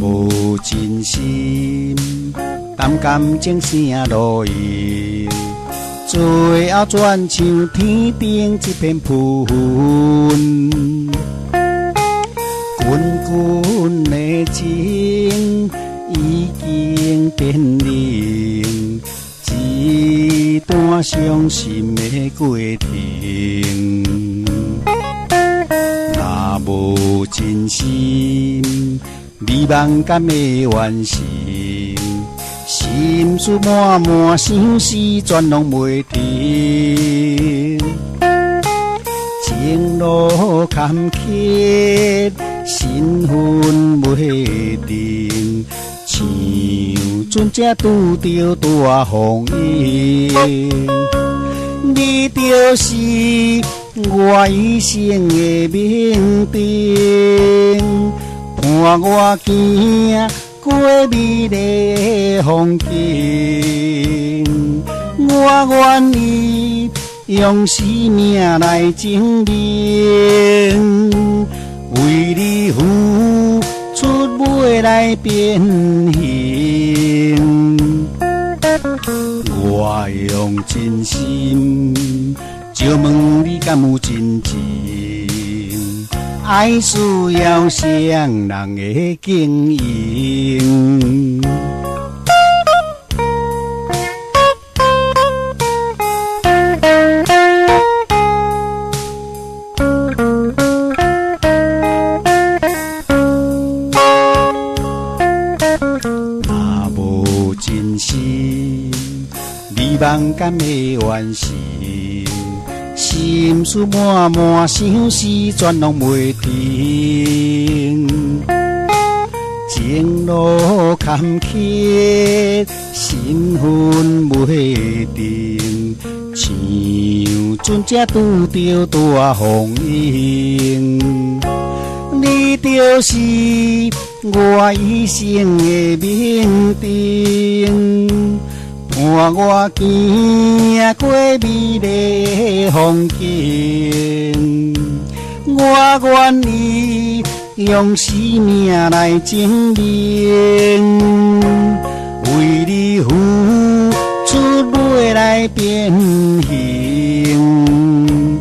无真心，谈感情啥路用？最后转像天顶一片浮云，滚滚的情已经变零，一段伤心的过程。若无真心，美梦敢会完成？心事满满，想事全拢袂停。情路坎坷，身份袂定，像船只拄着大风涌。你就是我一生的命定，伴我行过美丽的风景。我愿意用生命来证明，为你付出未来变形。我用真心就问你敢有真情？爱需要双人的经营。若无真心，美梦敢会完成？心事满满，想事全拢袂停。情路坎坷，身份袂定，像船只拄着大风涌。你就是我一生的命定，伴我行过美丽的风景。我愿意用生命来证明，为你付出未来变形。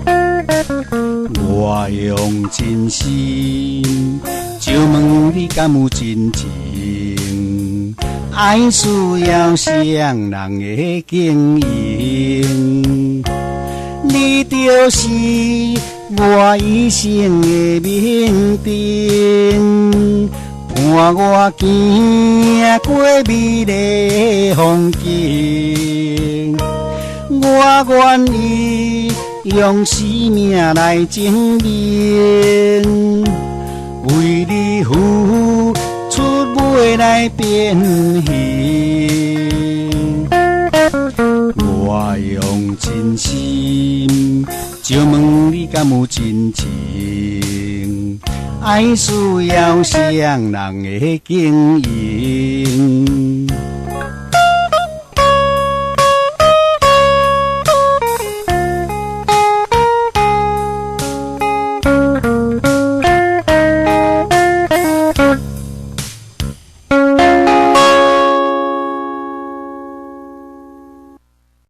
我用真心就问你敢有真情？爱需要双人的经营。你就是我一生的命定，伴我行过美丽的风景。我愿意用生命来证明，为你付出未来变形。我用真心就问你敢有真情？爱需要双人的经营。